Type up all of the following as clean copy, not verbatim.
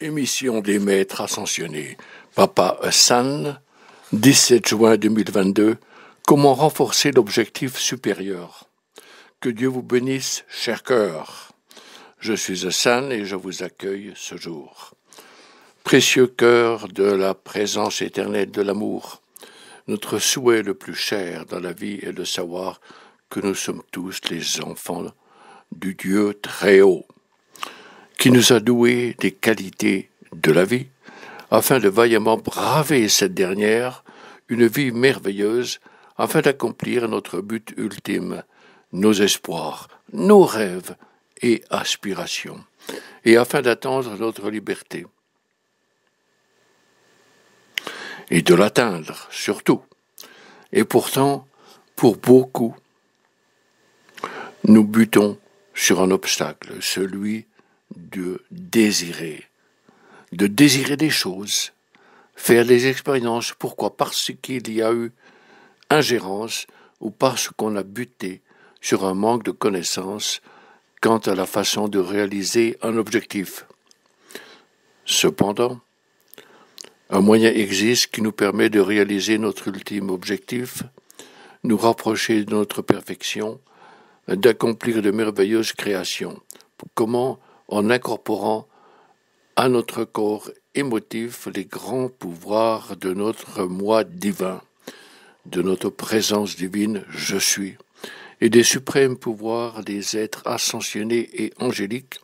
Émission des maîtres ascensionnés. Papa Hassan, 17 juin 2022. Comment renforcer l'objectif supérieur? Que Dieu vous bénisse, cher cœur. Je suis Hassan et je vous accueille ce jour. Précieux cœur de la présence éternelle de l'amour, notre souhait le plus cher dans la vie est de savoir que nous sommes tous les enfants du Dieu très haut, qui nous a doués des qualités de la vie, afin de vaillamment braver cette dernière, une vie merveilleuse, afin d'accomplir notre but ultime, nos espoirs, nos rêves et aspirations, et afin d'atteindre notre liberté. Et de l'atteindre, surtout. Et pourtant, pour beaucoup, nous butons sur un obstacle, celui de désirer des choses, faire des expériences. Pourquoi? Parce qu'il y a eu ingérence ou parce qu'on a buté sur un manque de connaissances quant à la façon de réaliser un objectif. Cependant, un moyen existe qui nous permet de réaliser notre ultime objectif, nous rapprocher de notre perfection, d'accomplir de merveilleuses créations. Comment? En incorporant à notre corps émotif les grands pouvoirs de notre moi divin, de notre présence divine, je suis, et des suprêmes pouvoirs des êtres ascensionnés et angéliques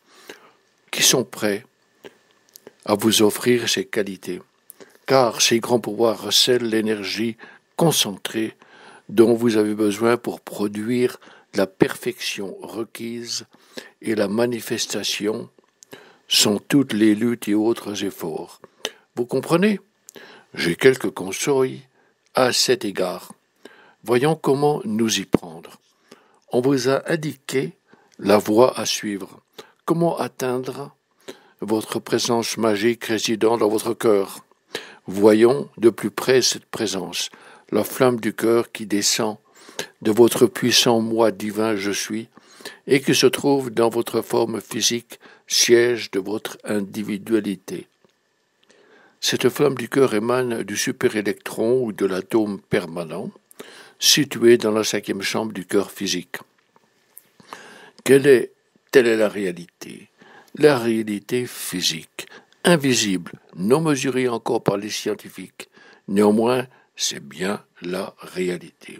qui sont prêts à vous offrir ces qualités, car ces grands pouvoirs recèlent l'énergie concentrée dont vous avez besoin pour produire la perfection requise et la manifestation sont toutes les luttes et autres efforts. Vous comprenez? J'ai quelques conseils à cet égard. Voyons comment nous y prendre. On vous a indiqué la voie à suivre. Comment atteindre votre présence magique résidant dans votre cœur? Voyons de plus près cette présence, la flamme du cœur qui descend de votre puissant moi divin je suis, et qui se trouve dans votre forme physique, siège de votre individualité. Cette flamme du cœur émane du super-électron ou de l'atome permanent, situé dans la 5e chambre du cœur physique. Telle est la réalité? La réalité physique, invisible, non mesurée encore par les scientifiques. Néanmoins, c'est bien la réalité.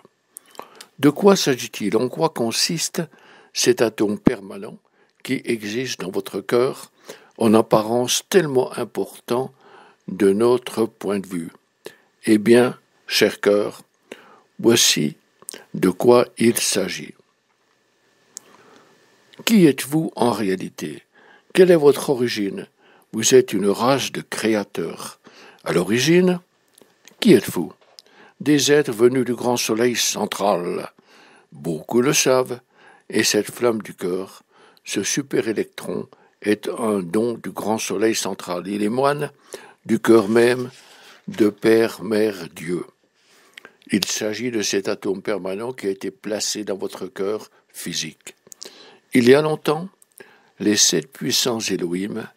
De quoi s'agit-il? En quoi consiste cet atome permanent qui existe dans votre cœur, en apparence tellement important de notre point de vue? Eh bien, cher cœur, voici de quoi il s'agit. Qui êtes-vous en réalité? Quelle est votre origine? Vous êtes une race de créateurs. À l'origine, qui êtes-vous? Des êtres venus du grand soleil central. Beaucoup le savent, et cette flamme du cœur, ce super-électron, est un don du grand soleil central. Il est moine du cœur même de Père, Mère, Dieu. Il s'agit de cet atome permanent qui a été placé dans votre cœur physique. Il y a longtemps, les 7 puissants Elohim,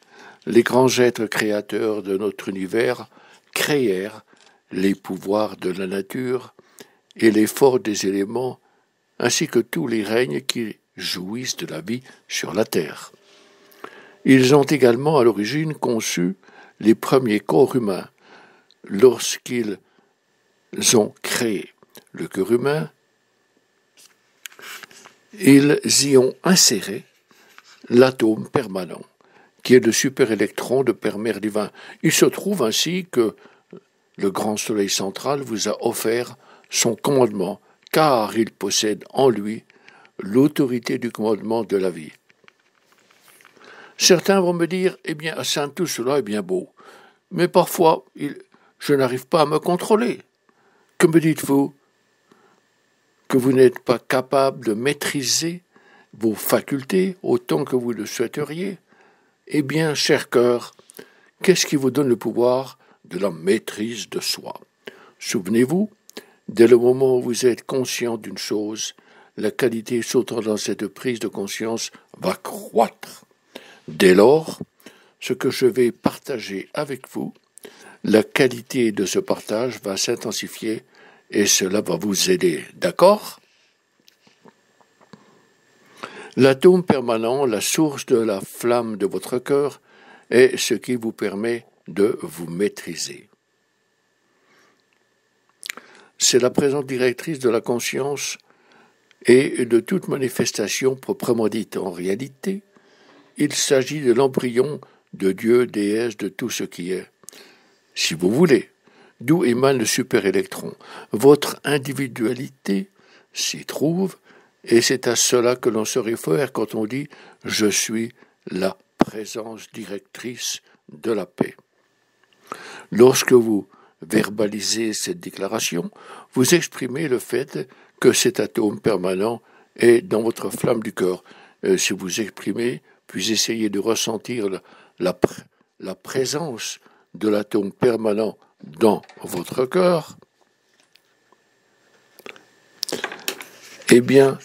les grands êtres créateurs de notre univers, créèrent les pouvoirs de la nature et les forces des éléments, ainsi que tous les règnes qui jouissent de la vie sur la terre. Ils ont également à l'origine conçu les premiers corps humains. Lorsqu'ils ont créé le cœur humain, ils y ont inséré l'atome permanent, qui est le super-électron de Père-Mère divin. Il se trouve ainsi que le grand soleil central vous a offert son commandement, car il possède en lui l'autorité du commandement de la vie. Certains vont me dire, eh bien, Hassan, tout cela est bien beau, mais parfois, je n'arrive pas à me contrôler. Que me dites-vous? Que vous n'êtes pas capable de maîtriser vos facultés autant que vous le souhaiteriez? Eh bien, cher cœur, qu'est-ce qui vous donne le pouvoir de la maîtrise de soi? Souvenez-vous, dès le moment où vous êtes conscient d'une chose, la qualité sautant dans cette prise de conscience va croître. Dès lors, ce que je vais partager avec vous, la qualité de ce partage va s'intensifier et cela va vous aider. D'accord ? L'atome permanent, la source de la flamme de votre cœur, est ce qui vous permet de vous maîtriser. C'est la présence directrice de la conscience et de toute manifestation proprement dite. En réalité, il s'agit de l'embryon de Dieu, déesse, de tout ce qui est. Si vous voulez, d'où émane le super-électron. Votre individualité s'y trouve, et c'est à cela que l'on se réfère quand on dit « je suis la présence directrice de la paix ». Lorsque vous verbalisez cette déclaration, vous exprimez le fait que cet atome permanent est dans votre flamme du cœur. Si vous exprimez, puis essayez de ressentir la présence de l'atome permanent dans votre cœur, eh bien,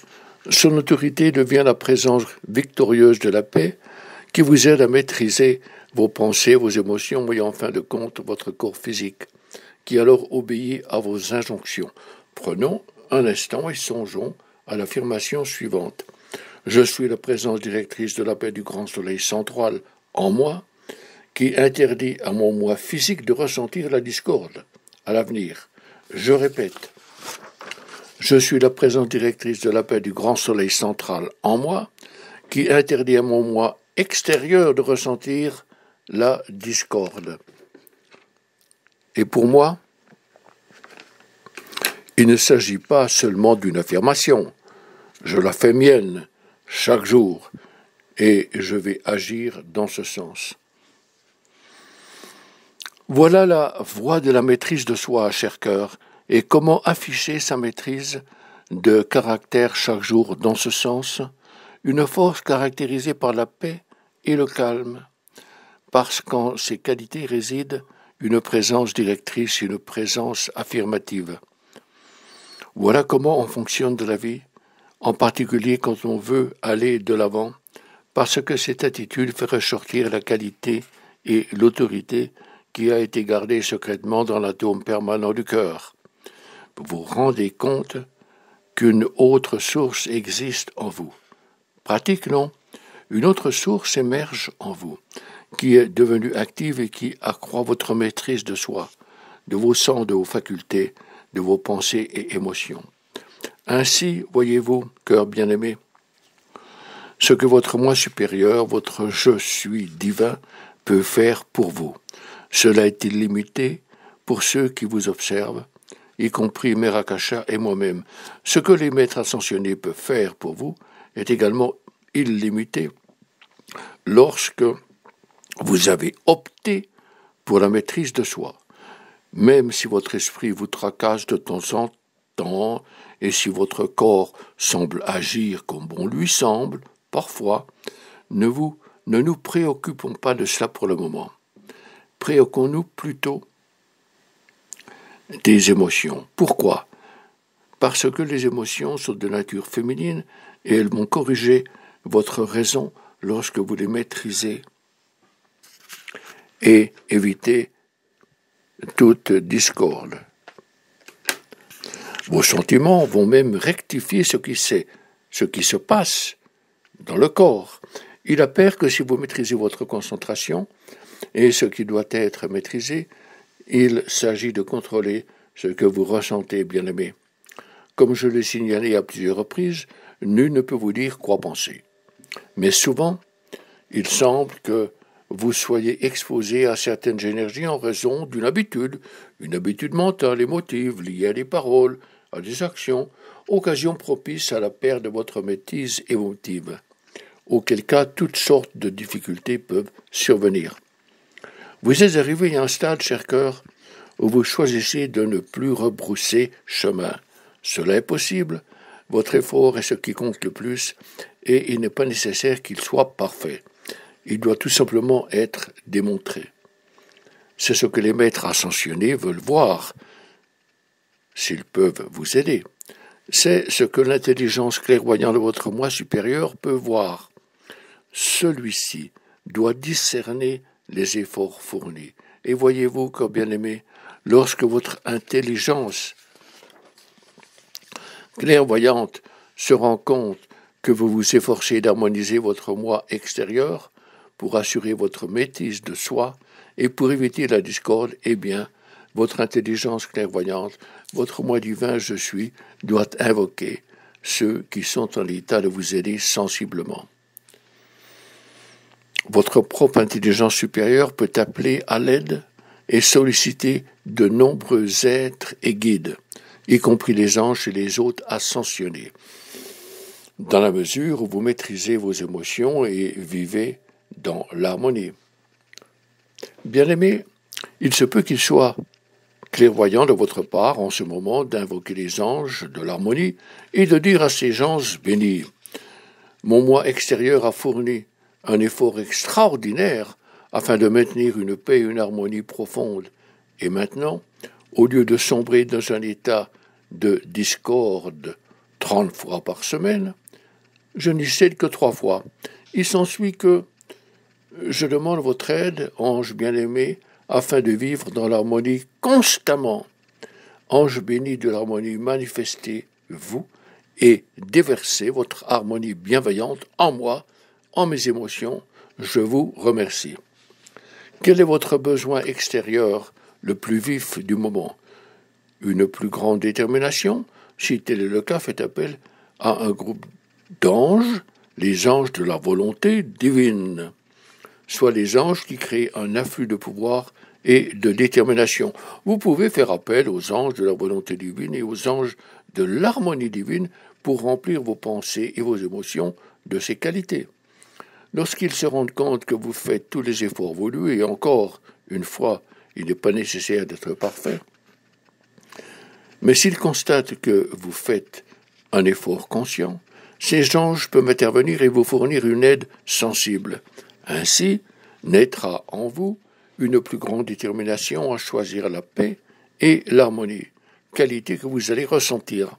son autorité devient la présence victorieuse de la paix qui vous aide à maîtriser vos pensées, vos émotions et en fin de compte votre corps physique, qui alors obéit à vos injonctions. Prenons un instant et songeons à l'affirmation suivante. Je suis la présence directrice de la paix du grand soleil central en moi, qui interdit à mon moi physique de ressentir la discorde à l'avenir. Je répète, je suis la présence directrice de la paix du grand soleil central en moi, qui interdit à mon moi extérieur de ressentir la discorde. Et pour moi, il ne s'agit pas seulement d'une affirmation. Je la fais mienne chaque jour et je vais agir dans ce sens. Voilà la voie de la maîtrise de soi, cher cœur, et comment afficher sa maîtrise de caractère chaque jour dans ce sens, une force caractérisée par la paix et le calme, parce qu'en ces qualités réside une présence directrice, une présence affirmative. Voilà comment on fonctionne de la vie, en particulier quand on veut aller de l'avant, parce que cette attitude fait ressortir la qualité et l'autorité qui a été gardée secrètement dans l'atome permanent du cœur. Vous vous rendez compte qu'une autre source existe en vous. Pratique, non ? Une autre source émerge en vous, qui est devenue active et qui accroît votre maîtrise de soi, de vos sens, de vos facultés, de vos pensées et émotions. Ainsi, voyez-vous, cœur bien-aimé, ce que votre moi supérieur, votre je suis divin, peut faire pour vous. Cela est illimité pour ceux qui vous observent, y compris Mère Akasha et moi-même. Ce que les maîtres ascensionnés peuvent faire pour vous est également illimité lorsque vous avez opté pour la maîtrise de soi. Même si votre esprit vous tracasse de temps en temps, et si votre corps semble agir comme bon lui semble, parfois, ne nous préoccupons pas de cela pour le moment. Préoccupons-nous plutôt des émotions. Pourquoi ? Parce que les émotions sont de nature féminine et elles vont corriger votre raison lorsque vous les maîtrisez et éviter toute discorde. Vos sentiments vont même rectifier ce qui se passe dans le corps. Il apparaît que si vous maîtrisez votre concentration et ce qui doit être maîtrisé, il s'agit de contrôler ce que vous ressentez, bien-aimé. Comme je l'ai signalé à plusieurs reprises, nul ne peut vous dire quoi penser. Mais souvent, il semble que vous soyez exposé à certaines énergies en raison d'une habitude, une habitude mentale, émotive, liée à des paroles, à des actions, occasion propice à la perte de votre maîtrise émotive, auquel cas toutes sortes de difficultés peuvent survenir. Vous êtes arrivé à un stade, cher cœur, où vous choisissez de ne plus rebrousser chemin. Cela est possible, votre effort est ce qui compte le plus, et il n'est pas nécessaire qu'il soit parfait. Il doit tout simplement être démontré. C'est ce que les maîtres ascensionnés veulent voir, s'ils peuvent vous aider. C'est ce que l'intelligence clairvoyante de votre moi supérieur peut voir. Celui-ci doit discerner les efforts fournis. Et voyez-vous que, bien-aimés, lorsque votre intelligence clairvoyante se rend compte que vous vous efforcez d'harmoniser votre moi extérieur pour assurer votre maîtrise de soi et pour éviter la discorde, eh bien, votre intelligence clairvoyante, votre moi divin je suis, doit invoquer ceux qui sont en l'état de vous aider sensiblement. Votre propre intelligence supérieure peut appeler à l'aide et solliciter de nombreux êtres et guides, y compris les anges et les autres ascensionnés, dans la mesure où vous maîtrisez vos émotions et vivez dans l'harmonie. Bien-aimés, il se peut qu'il soit clairvoyant de votre part en ce moment d'invoquer les anges de l'harmonie et de dire à ces anges bénis, « Mon moi extérieur a fourni un effort extraordinaire afin de maintenir une paix et une harmonie profonde. Et maintenant, au lieu de sombrer dans un état de discorde 30 fois par semaine, je n'y cède que 3 fois. Il s'ensuit que je demande votre aide, ange bien-aimé, afin de vivre dans l'harmonie constamment. Ange béni de l'harmonie, manifestez-vous et déversez votre harmonie bienveillante en moi, en mes émotions. Je vous remercie. Quel est votre besoin extérieur le plus vif du moment? Une plus grande détermination? Si tel est le cas, faites appel à un groupe d'anges, les anges de la volonté divine, soit les anges qui créent un afflux de pouvoir et de détermination. Vous pouvez faire appel aux anges de la volonté divine et aux anges de l'harmonie divine pour remplir vos pensées et vos émotions de ces qualités. Lorsqu'ils se rendent compte que vous faites tous les efforts voulus, et encore une fois, il n'est pas nécessaire d'être parfait, mais s'ils constatent que vous faites un effort conscient, ces anges peuvent intervenir et vous fournir une aide sensible. Ainsi, naîtra en vous une plus grande détermination à choisir la paix et l'harmonie, qualité que vous allez ressentir.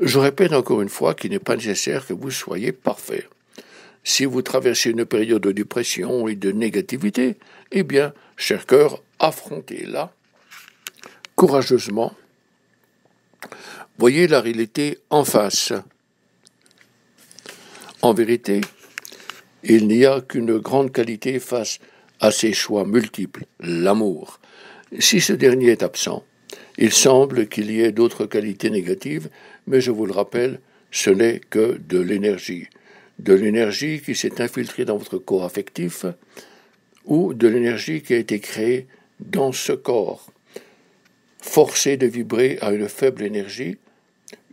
Je répète encore une fois qu'il n'est pas nécessaire que vous soyez parfait. Si vous traversez une période de dépression et de négativité, eh bien, cher cœur, affrontez-la courageusement. Voyez la réalité en face. En vérité, il n'y a qu'une grande qualité face à ces choix multiples, l'amour. Si ce dernier est absent, il semble qu'il y ait d'autres qualités négatives, mais je vous le rappelle, ce n'est que de l'énergie qui s'est infiltrée dans votre corps affectif ou de l'énergie qui a été créée dans ce corps. Forcé de vibrer à une faible énergie,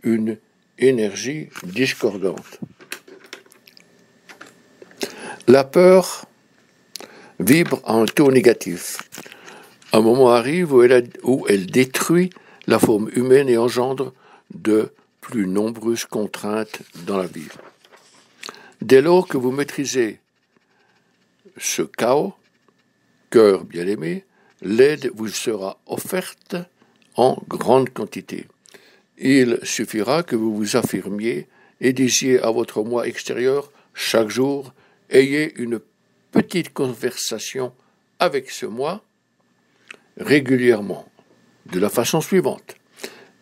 une énergie discordante. La peur vibre à un taux négatif. Un moment arrive où elle détruit la forme humaine et engendre de plus nombreuses contraintes dans la vie. Dès lors que vous maîtrisez ce chaos, cœur bien-aimé, l'aide vous sera offerte en grande quantité. Il suffira que vous vous affirmiez et disiez à votre moi extérieur chaque jour, ayez une petite conversation avec ce moi régulièrement, de la façon suivante.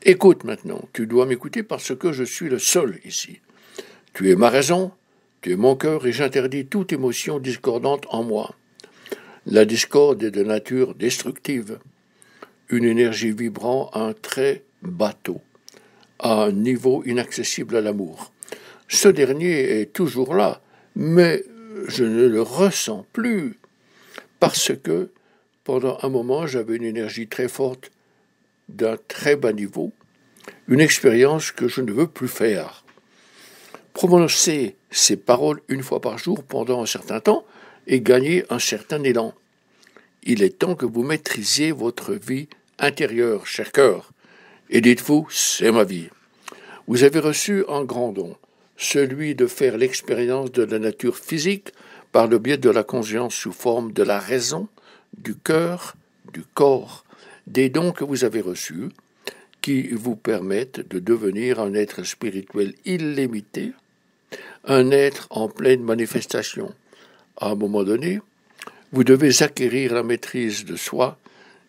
Écoute maintenant, tu dois m'écouter parce que je suis le seul ici. Tu es ma raison, tu es mon cœur et j'interdis toute émotion discordante en moi. La discorde est de nature destructive, une énergie vibrant à un très bas taux, à un niveau inaccessible à l'amour. Ce dernier est toujours là, mais je ne le ressens plus, parce que pendant un moment j'avais une énergie très forte d'un très bas niveau, une expérience que je ne veux plus faire. Prononcer ces paroles une fois par jour pendant un certain temps et gagner un certain élan. Il est temps que vous maîtrisiez votre vie intérieure, cher cœur, et dites-vous, c'est ma vie. Vous avez reçu un grand don, celui de faire l'expérience de la nature physique par le biais de la conscience sous forme de la raison, du cœur, du corps, des dons que vous avez reçus, qui vous permettent de devenir un être spirituel illimité, un être en pleine manifestation. À un moment donné, Vous devez acquérir la maîtrise de soi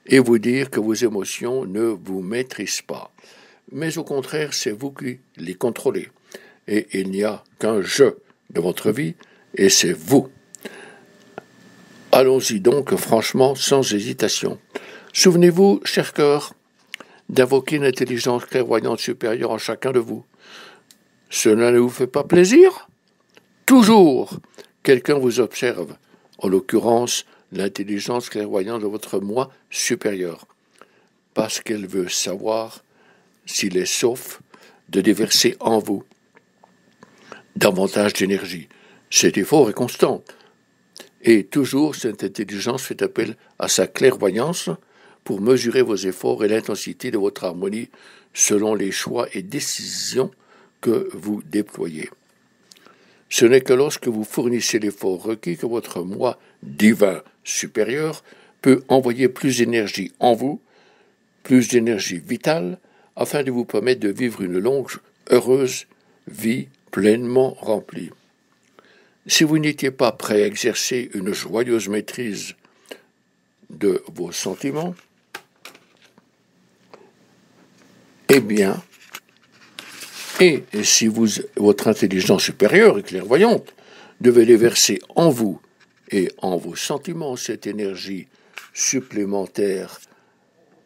et vous dire que vos émotions ne vous maîtrisent pas. Mais au contraire, c'est vous qui les contrôlez. Et il n'y a qu'un je de votre vie, et c'est vous. Allons-y donc franchement, sans hésitation. Souvenez-vous, cher cœur, d'invoquer une intelligence clairvoyante supérieure en chacun de vous. Cela ne vous fait pas plaisir? Toujours, quelqu'un vous observe, en l'occurrence, l'intelligence clairvoyante de votre moi supérieur, parce qu'elle veut savoir s'il est sauf de déverser en vous davantage d'énergie. Cet effort est constant. Et toujours, cette intelligence fait appel à sa clairvoyance pour mesurer vos efforts et l'intensité de votre harmonie selon les choix et décisions que vous déployez. Ce n'est que lorsque vous fournissez l'effort requis que votre moi divin supérieur peut envoyer plus d'énergie en vous, plus d'énergie vitale, afin de vous permettre de vivre une longue, heureuse vie pleinement remplie. Si vous n'étiez pas prêt à exercer une joyeuse maîtrise de vos sentiments, eh bien, et si votre intelligence supérieure et clairvoyante devait les verser en vous et en vos sentiments, cette énergie supplémentaire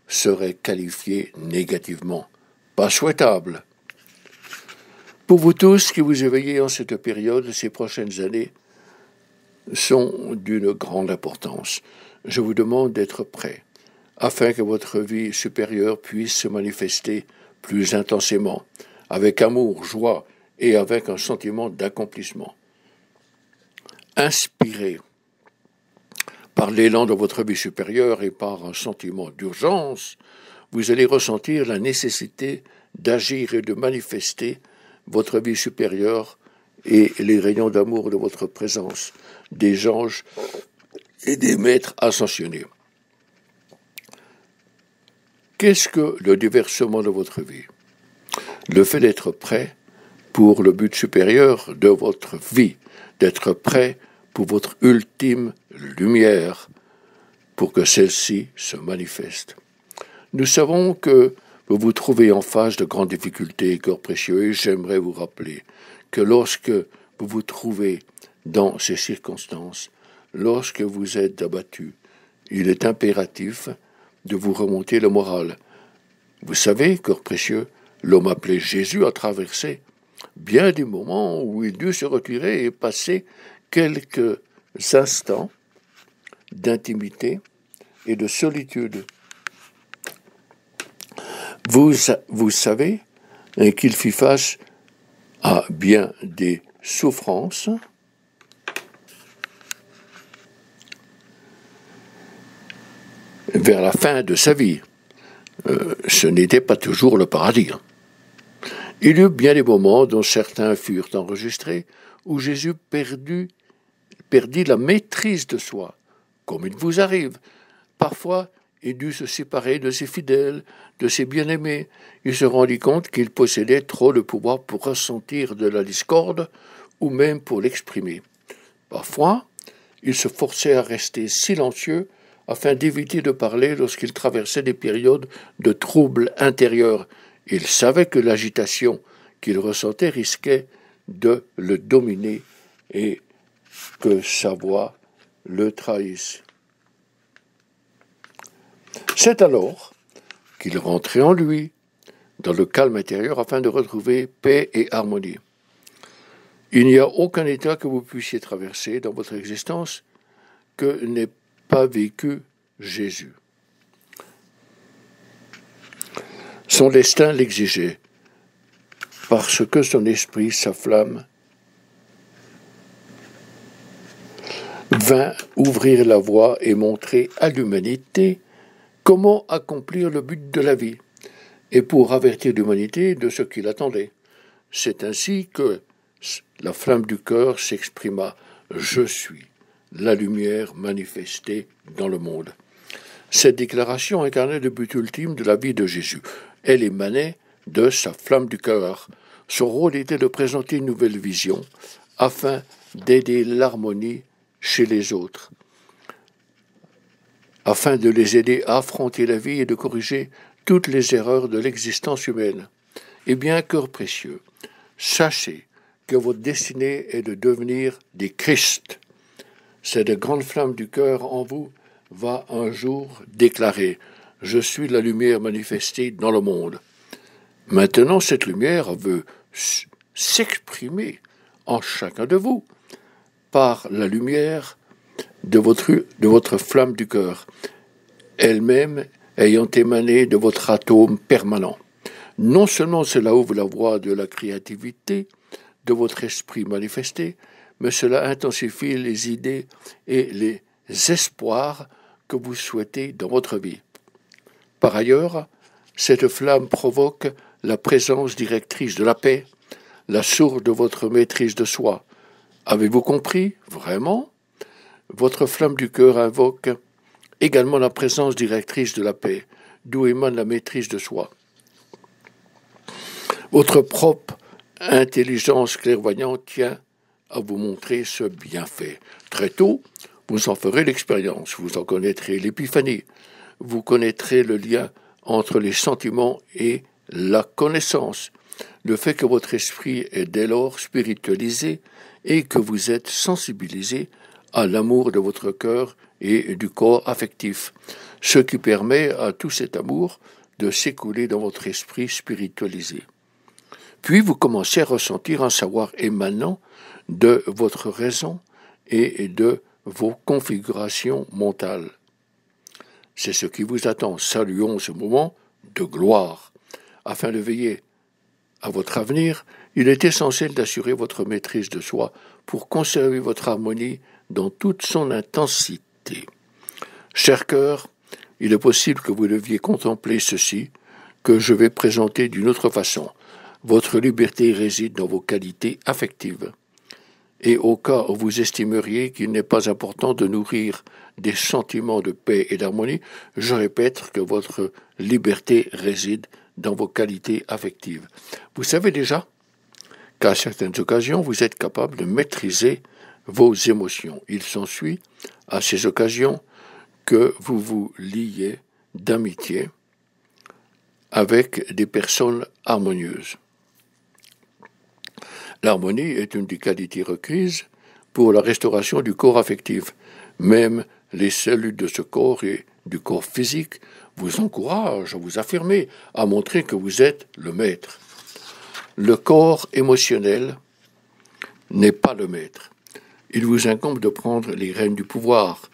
serait qualifiée négativement, pas souhaitable. Pour vous tous qui vous éveillez en cette période, ces prochaines années sont d'une grande importance. Je vous demande d'être prêts, afin que votre vie supérieure puisse se manifester plus intensément, avec amour, joie et avec un sentiment d'accomplissement. Inspiré par l'élan de votre vie supérieure et par un sentiment d'urgence, vous allez ressentir la nécessité d'agir et de manifester votre vie supérieure et les rayons d'amour de votre présence, des anges et des maîtres ascensionnés. Qu'est-ce que le déversement de votre vie? Le fait d'être prêt pour le but supérieur de votre vie, d'être prêt pour votre ultime lumière, pour que celle-ci se manifeste. Nous savons que vous vous trouvez en face de grandes difficultés, corps précieux, et j'aimerais vous rappeler que lorsque vous vous trouvez dans ces circonstances, lorsque vous êtes abattu, il est impératif de vous remonter le moral. Vous savez, corps précieux, l'homme appelé Jésus a traversé bien des moments où il dut se retirer et passer quelques instants d'intimité et de solitude. Vous savez qu'il fit face à bien des souffrances vers la fin de sa vie. Ce n'était pas toujours le paradis. Il y eut bien des moments dont certains furent enregistrés où Jésus perdit la maîtrise de soi, comme il vous arrive. Parfois, il dut se séparer de ses fidèles, de ses bien-aimés. Il se rendit compte qu'il possédait trop de pouvoir pour ressentir de la discorde ou même pour l'exprimer. Parfois, il se forçait à rester silencieux afin d'éviter de parler lorsqu'il traversait des périodes de troubles intérieurs. Il savait que l'agitation qu'il ressentait risquait de le dominer et que sa voix le trahisse. C'est alors qu'il rentrait en lui, dans le calme intérieur, afin de retrouver paix et harmonie. Il n'y a aucun état que vous puissiez traverser dans votre existence que n'ait pas vécu Jésus. Son destin l'exigeait, parce que son esprit, sa flamme, vint ouvrir la voie et montrer à l'humanité comment accomplir le but de la vie, et pour avertir l'humanité de ce qui l'attendait. C'est ainsi que la flamme du cœur s'exprima « Je suis la lumière manifestée dans le monde ». Cette déclaration incarnait le but ultime de la vie de Jésus. Elle émanait de sa flamme du cœur. Son rôle était de présenter une nouvelle vision afin d'aider l'harmonie chez les autres. afin de les aider à affronter la vie et de corriger toutes les erreurs de l'existence humaine. Eh bien, cœur précieux, sachez que votre destinée est de devenir des Christ. Cette grande flamme du cœur en vous va un jour déclarer « Je suis la lumière manifestée dans le monde ». Maintenant, cette lumière veut s'exprimer en chacun de vous par la lumière de votre flamme du cœur, elle-même ayant émané de votre atome permanent. Non seulement cela ouvre la voie de la créativité, de votre esprit manifesté, mais cela intensifie les idées et les espoirs que vous souhaitez dans votre vie. Par ailleurs, cette flamme provoque la présence directrice de la paix, la source de votre maîtrise de soi. Avez-vous compris, vraiment? Votre flamme du cœur invoque également la présence directrice de la paix, d'où émane la maîtrise de soi. Votre propre intelligence clairvoyante tient à vous montrer ce bienfait. Très tôt, vous en ferez l'expérience, vous en connaîtrez l'épiphanie, vous connaîtrez le lien entre les sentiments et la connaissance, le fait que votre esprit est dès lors spiritualisé et que vous êtes sensibilisé à l'amour de votre cœur et du corps affectif, ce qui permet à tout cet amour de s'écouler dans votre esprit spiritualisé. Puis vous commencez à ressentir un savoir émanant de votre raison et de vos configurations mentales. C'est ce qui vous attend. Saluons ce moment de gloire. Afin de veiller à votre avenir, il est essentiel d'assurer votre maîtrise de soi pour conserver votre harmonie dans toute son intensité. Cher cœur, il est possible que vous deviez contempler ceci, que je vais présenter d'une autre façon. Votre liberté réside dans vos qualités affectives. Et au cas où vous estimeriez qu'il n'est pas important de nourrir des sentiments de paix et d'harmonie, je répète que votre liberté réside dans vos qualités affectives. Vous savez déjà qu'à certaines occasions, vous êtes capable de maîtriser vos émotions. Il s'ensuit, à ces occasions, que vous vous liez d'amitié avec des personnes harmonieuses. L'harmonie est une des qualités requises pour la restauration du corps affectif. Même les cellules de ce corps et du corps physique vous encouragent à vous affirmer, à montrer que vous êtes le maître. Le corps émotionnel n'est pas le maître. Il vous incombe de prendre les rênes du pouvoir.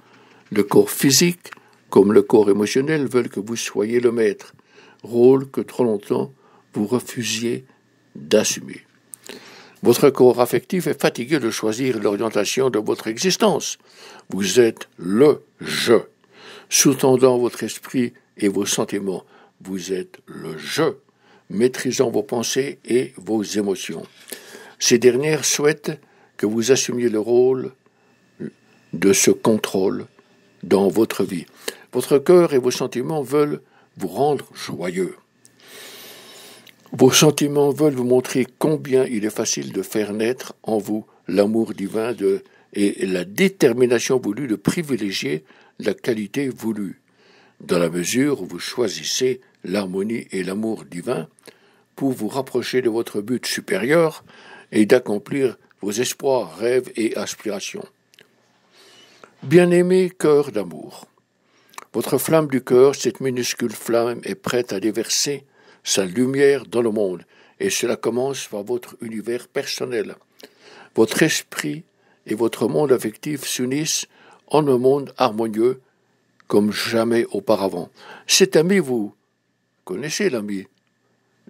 Le corps physique, comme le corps émotionnel, veulent que vous soyez le maître, rôle que trop longtemps vous refusiez d'assumer. Votre corps affectif est fatigué de choisir l'orientation de votre existence. Vous êtes le « je », sous-tendant votre esprit et vos sentiments. Vous êtes le « je », maîtrisant vos pensées et vos émotions. Ces dernières souhaitent que vous assumiez le rôle de ce contrôle dans votre vie. Votre cœur et vos sentiments veulent vous rendre joyeux. Vos sentiments veulent vous montrer combien il est facile de faire naître en vous l'amour divin et la détermination voulue de privilégier la qualité voulue, dans la mesure où vous choisissez l'harmonie et l'amour divin pour vous rapprocher de votre but supérieur et d'accomplir vos espoirs, rêves et aspirations. Bien-aimé cœur d'amour, votre flamme du cœur, cette minuscule flamme, est prête à déverser sa lumière dans le monde, et cela commence par votre univers personnel. Votre esprit et votre monde affectif s'unissent en un monde harmonieux comme jamais auparavant. Cet ami, vous connaissez l'ami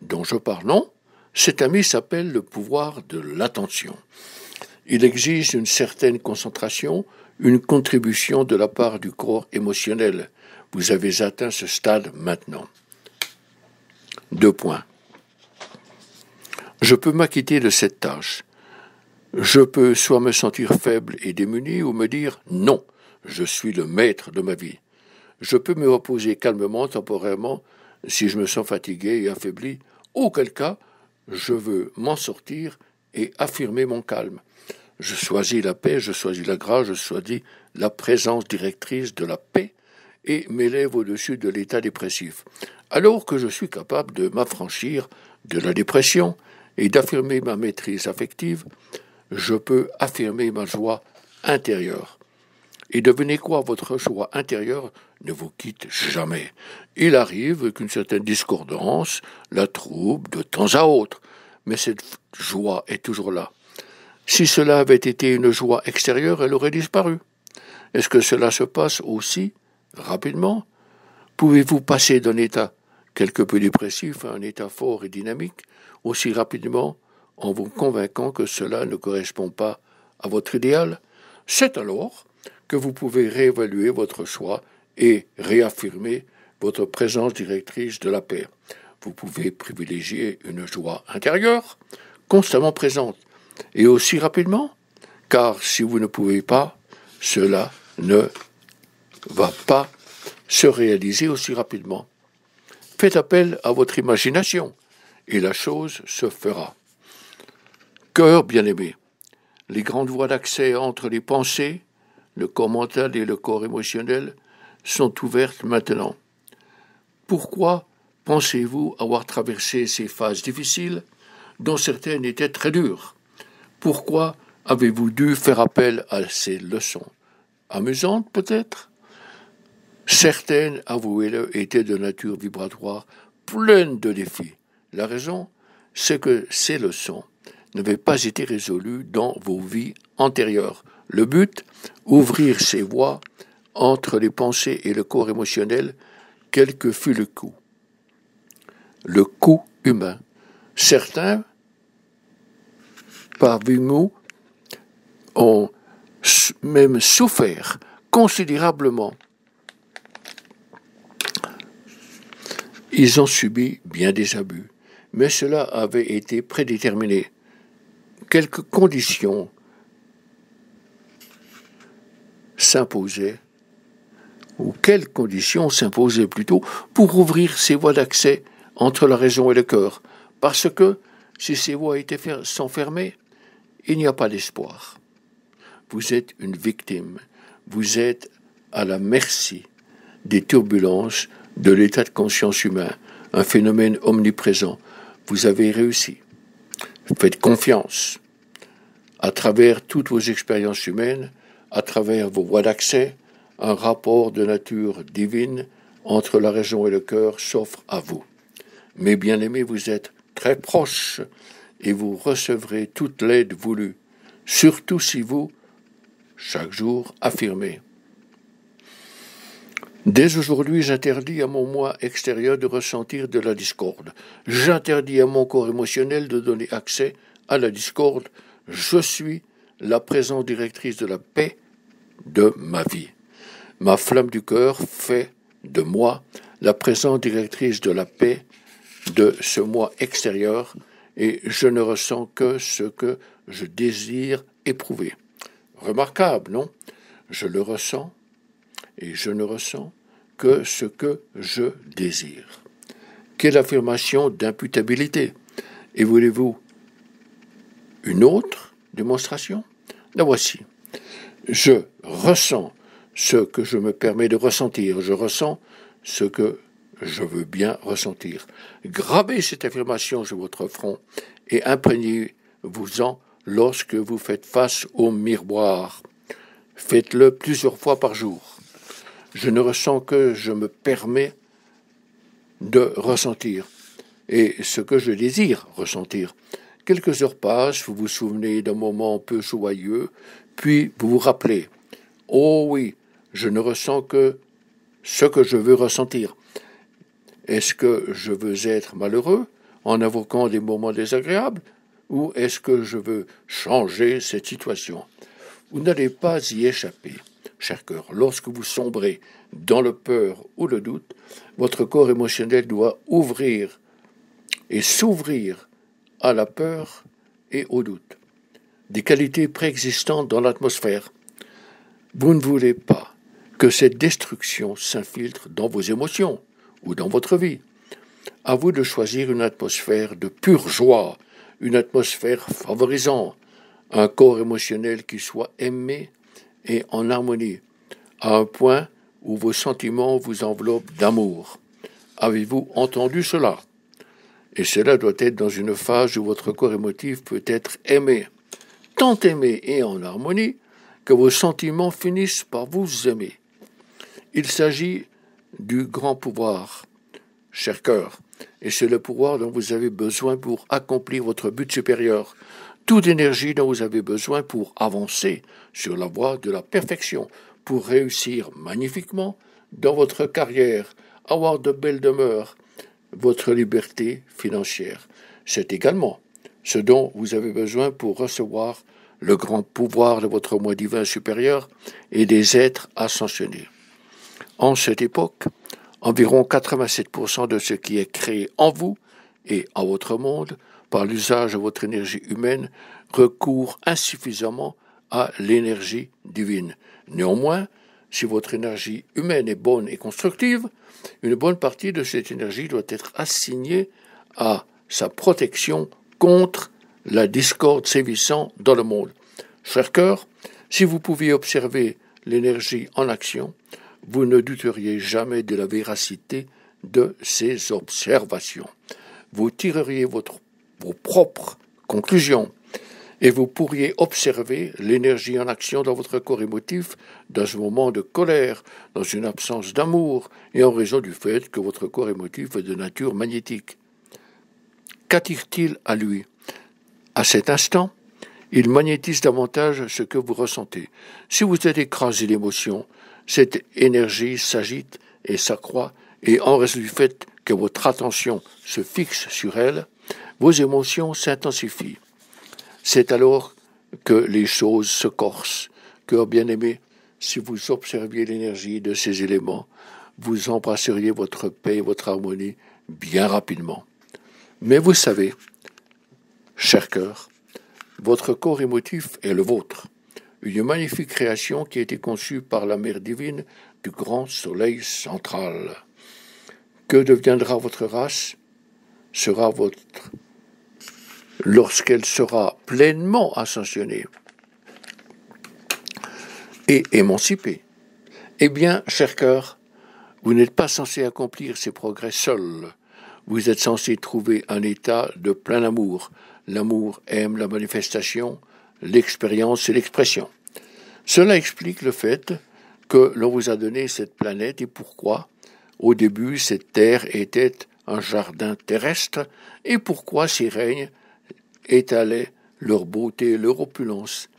dont je parle, non? Cet ami s'appelle le pouvoir de l'attention. Il exige une certaine concentration, une contribution de la part du corps émotionnel. Vous avez atteint ce stade maintenant. 2 points. Je peux m'acquitter de cette tâche. Je peux soit me sentir faible et démuni ou me dire « non, je suis le maître de ma vie ». Je peux me reposer calmement, temporairement, si je me sens fatigué et affaibli, auquel cas, je veux m'en sortir et affirmer mon calme. Je choisis la paix, je choisis la grâce, je choisis la présence directrice de la paix et m'élève au-dessus de l'état dépressif. Alors que je suis capable de m'affranchir de la dépression et d'affirmer ma maîtrise affective, je peux affirmer ma joie intérieure. Et devinez quoi, votre joie intérieure ne vous quitte jamais. Il arrive qu'une certaine discordance la trouble de temps à autre, mais cette joie est toujours là. Si cela avait été une joie extérieure, elle aurait disparu. Est-ce que cela se passe aussi rapidement? Pouvez-vous passer d'un état quelque peu dépressif à un état fort et dynamique aussi rapidement en vous convainquant que cela ne correspond pas à votre idéal? C'est alors que vous pouvez réévaluer votre choix et réaffirmer votre présence directrice de la paix. Vous pouvez privilégier une joie intérieure, constamment présente, et aussi rapidement, car si vous ne pouvez pas, cela ne va pas se réaliser aussi rapidement. Faites appel à votre imagination, et la chose se fera. Cœur bien-aimé, les grandes voies d'accès entre les pensées, le corps mental et le corps émotionnel sont ouvertes maintenant. Pourquoi pensez-vous avoir traversé ces phases difficiles, dont certaines étaient très dures? Pourquoi avez-vous dû faire appel à ces leçons? Amusantes peut-être? Certaines, avouez-le, étaient de nature vibratoire, pleines de défis. La raison, c'est que ces leçons n'avaient pas été résolues dans vos vies antérieures. Le but, ouvrir ces voies entre les pensées et le corps émotionnel, quel que fût le coût. Le coût humain. Certains, parmi nous, ont même souffert considérablement. Ils ont subi bien des abus, mais cela avait été prédéterminé. Quelques conditions s'imposaient, ou quelles conditions s'imposaient plutôt, pour ouvrir ces voies d'accès entre la raison et le cœur, parce que si ces voies sont fermées, il n'y a pas d'espoir. Vous êtes une victime, vous êtes à la merci des turbulences de l'état de conscience humain, un phénomène omniprésent. Vous avez réussi. Faites confiance. À travers toutes vos expériences humaines, à travers vos voies d'accès, un rapport de nature divine entre la raison et le cœur s'offre à vous. Mes bien-aimés, vous êtes très proches et vous recevrez toute l'aide voulue, surtout si vous, chaque jour, affirmez. Dès aujourd'hui, j'interdis à mon moi extérieur de ressentir de la discorde. J'interdis à mon corps émotionnel de donner accès à la discorde. Je suis la présence directrice de la paix de ma vie. Ma flamme du cœur fait de moi la présence directrice de la paix de ce moi extérieur et je ne ressens que ce que je désire éprouver. Remarquable, non? Je le ressens et je ne ressens que ce que je désire. Quelle affirmation d'imputabilité! Et voulez-vous une autre démonstration? La voici. Je ressens ce que je me permets de ressentir. Je ressens ce que je veux bien ressentir. Gravez cette affirmation sur votre front et imprégnez-vous-en lorsque vous faites face au miroir. Faites-le plusieurs fois par jour. Je ne ressens que je me permets de ressentir et ce que je désire ressentir. Quelques heures passent, vous vous souvenez d'un moment peu joyeux, puis vous vous rappelez « Oh oui, je ne ressens que ce que je veux ressentir. Est-ce que je veux être malheureux en invoquant des moments désagréables ou est-ce que je veux changer cette situation ?» Vous n'allez pas y échapper, cher cœur. Lorsque vous sombrez dans le peur ou le doute, votre corps émotionnel doit ouvrir et s'ouvrir à la peur et au doute. Des qualités préexistantes dans l'atmosphère. Vous ne voulez pas que cette destruction s'infiltre dans vos émotions ou dans votre vie. À vous de choisir une atmosphère de pure joie, une atmosphère favorisante, un corps émotionnel qui soit aimé et en harmonie, à un point où vos sentiments vous enveloppent d'amour. Avez-vous entendu cela? Et cela doit être dans une phase où votre corps émotif peut être aimé, tant aimé et en harmonie que vos sentiments finissent par vous aimer. Il s'agit du grand pouvoir, cher cœur, et c'est le pouvoir dont vous avez besoin pour accomplir votre but supérieur, toute énergie dont vous avez besoin pour avancer sur la voie de la perfection, pour réussir magnifiquement dans votre carrière, avoir de belles demeures, votre liberté financière. C'est également ce dont vous avez besoin pour recevoir le grand pouvoir de votre moi divin supérieur et des êtres ascensionnés. En cette époque, environ 87% de ce qui est créé en vous et en votre monde, par l'usage de votre énergie humaine, recourt insuffisamment à l'énergie divine. Néanmoins, si votre énergie humaine est bonne et constructive, une bonne partie de cette énergie doit être assignée à sa protection contre la discorde sévissant dans le monde. Cher cœur, si vous pouviez observer l'énergie en action, vous ne douteriez jamais de la véracité de ces observations. Vous tireriez vos propres conclusions et vous pourriez observer l'énergie en action dans votre corps émotif dans un moment de colère, dans une absence d'amour et en raison du fait que votre corps émotif est de nature magnétique. Qu'attire-t-il à lui? À cet instant, il magnétise davantage ce que vous ressentez. Si vous êtes écrasé d'émotion, cette énergie s'agite et s'accroît, et en raison du fait que votre attention se fixe sur elle, vos émotions s'intensifient. C'est alors que les choses se corsent. Cœur bien-aimé, si vous observiez l'énergie de ces éléments, vous embrasseriez votre paix et votre harmonie bien rapidement. Mais vous savez, cher cœur, votre corps émotif est le vôtre, une magnifique création qui a été conçue par la mère divine du grand soleil central. Que deviendra votre race? Sera votre lorsqu'elle sera pleinement ascensionnée et émancipée. Eh bien, cher cœur, vous n'êtes pas censé accomplir ces progrès seul. Vous êtes censé trouver un état de plein amour. L'amour aime la manifestation, l'expérience et l'expression. Cela explique le fait que l'on vous a donné cette planète et pourquoi, au début, cette terre était un jardin terrestre et pourquoi ces règnes étalaient leur beauté et leur opulence.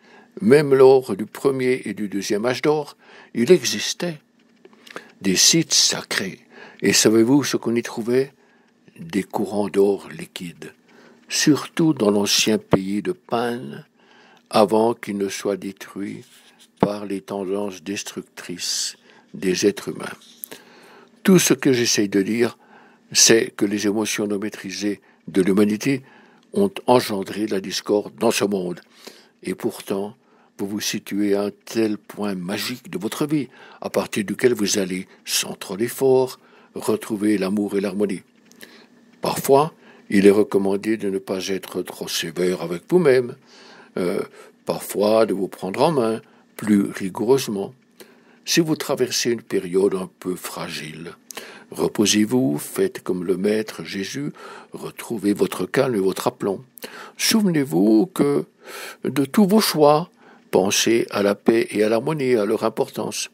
Même lors du premier et du deuxième âge d'or, il existait des sites sacrés. Et savez-vous ce qu'on y trouvait? Des courants d'or liquides, surtout dans l'ancien pays de Pan, avant qu'il ne soit détruit par les tendances destructrices des êtres humains. Tout ce que j'essaye de dire, c'est que les émotions non maîtrisées de l'humanité ont engendré la discorde dans ce monde. Et pourtant, vous vous situez à un tel point magique de votre vie, à partir duquel vous allez, sans trop d'efforts, retrouver l'amour et l'harmonie. Parfois, il est recommandé de ne pas être trop sévère avec vous-même, parfois de vous prendre en main plus rigoureusement. Si vous traversez une période un peu fragile, reposez-vous, faites comme le Maître Jésus, retrouvez votre calme et votre aplomb. Souvenez-vous que de tous vos choix, pensez à la paix et à l'harmonie, à leur importance.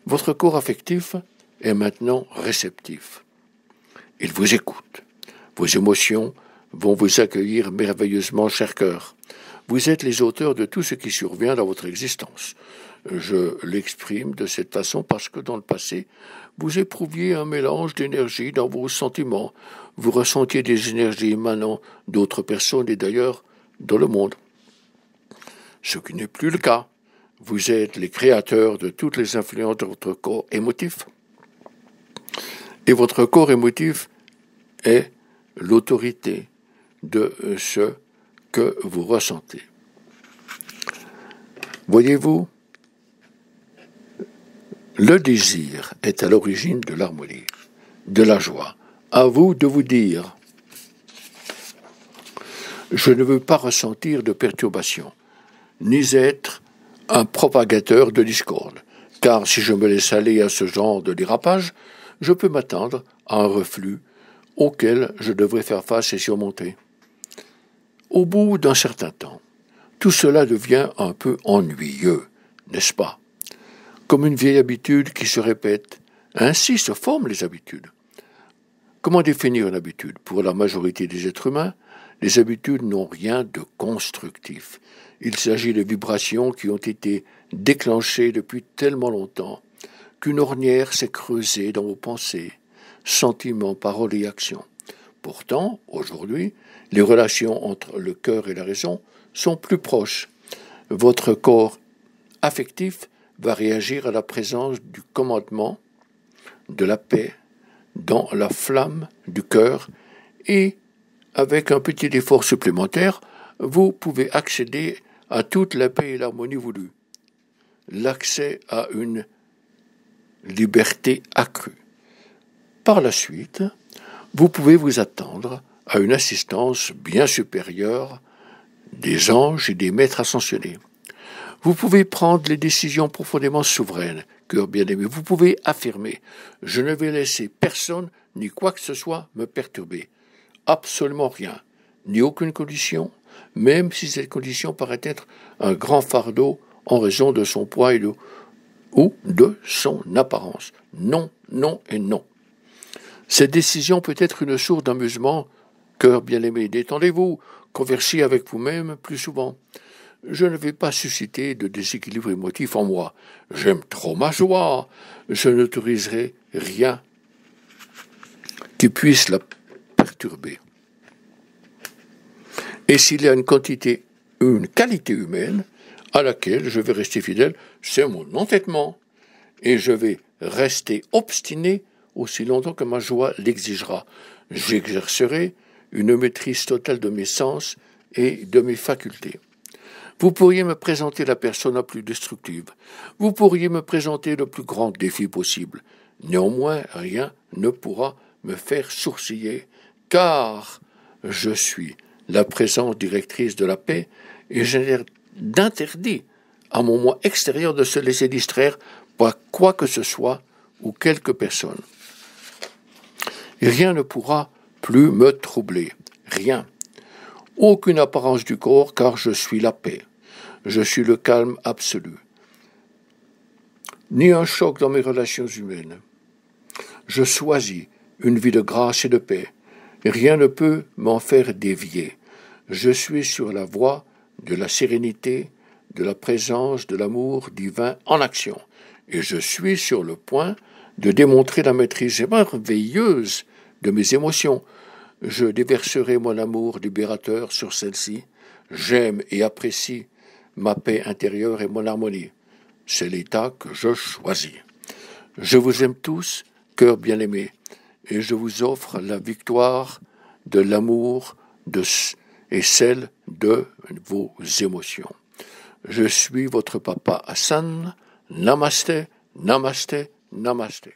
Votre corps affectif est maintenant réceptif. Il vous écoute. Vos émotions vont vous accueillir merveilleusement, cher cœur. Vous êtes les auteurs de tout ce qui survient dans votre existence. Je l'exprime de cette façon parce que dans le passé, vous éprouviez un mélange d'énergie dans vos sentiments. Vous ressentiez des énergies émanant d'autres personnes et d'ailleurs dans le monde. Ce qui n'est plus le cas. Vous êtes les créateurs de toutes les influences de votre corps émotif. Et votre corps émotif est l'autorité de ce que vous ressentez. Voyez-vous, le désir est à l'origine de l'harmonie, de la joie. À vous de vous dire, je ne veux pas ressentir de perturbation, ni être un propagateur de discorde. car si je me laisse aller à ce genre de dérapage, je peux m'attendre à un reflux auquel je devrais faire face et surmonter. Au bout d'un certain temps, tout cela devient un peu ennuyeux, n'est-ce pas? Comme une vieille habitude qui se répète. Ainsi se forment les habitudes. Comment définir une habitude? Pour la majorité des êtres humains, les habitudes n'ont rien de constructif. Il s'agit de vibrations qui ont été déclenchées depuis tellement longtemps qu'une ornière s'est creusée dans vos pensées, sentiments, paroles et actions. Pourtant, aujourd'hui, les relations entre le cœur et la raison sont plus proches. Votre corps affectif va réagir à la présence du commandement, de la paix, dans la flamme du cœur, et avec un petit effort supplémentaire, vous pouvez accéder à toute la paix et l'harmonie voulue. L'accès à une liberté accrue. Par la suite, vous pouvez vous attendre à une assistance bien supérieure des anges et des maîtres ascensionnés. Vous pouvez prendre les décisions profondément souveraines, cœur bien-aimé. Vous pouvez affirmer « Je ne vais laisser personne ni quoi que ce soit me perturber. Absolument rien, ni aucune condition, même si cette condition paraît être un grand fardeau en raison de son poids ou de son apparence. Non, non et non. » Cette décision peut être une source d'amusement, cœur bien-aimé. Détendez-vous, conversez avec vous-même plus souvent. Je ne vais pas susciter de déséquilibre émotif en moi. J'aime trop ma joie. Je n'autoriserai rien qui puisse la perturber. Et s'il y a une qualité, une qualité humaine à laquelle je vais rester fidèle, c'est mon entêtement. Et je vais rester obstiné aussi longtemps que ma joie l'exigera. J'exercerai une maîtrise totale de mes sens et de mes facultés. Vous pourriez me présenter la personne la plus destructive. Vous pourriez me présenter le plus grand défi possible. Néanmoins, rien ne pourra me faire sourciller, car je suis la présence directrice de la paix et je n'ai d'interdit à mon moi extérieur de se laisser distraire par quoi que ce soit ou quelque personne. Et rien ne pourra plus me troubler. Rien. Aucune apparence du corps, car je suis la paix. Je suis le calme absolu. Ni un choc dans mes relations humaines. Je choisis une vie de grâce et de paix. Rien ne peut m'en faire dévier. Je suis sur la voie de la sérénité, de la présence, de l'amour divin en action. Et je suis sur le point de démontrer la maîtrise merveilleuse de mes émotions. Je déverserai mon amour libérateur sur celle-ci. J'aime et apprécie ma paix intérieure et mon harmonie. C'est l'état que je choisis. Je vous aime tous, cœur bien-aimé, et je vous offre la victoire de l'amour et celle de vos émotions. Je suis votre papa Hassan. Namasté, namasté, namasté.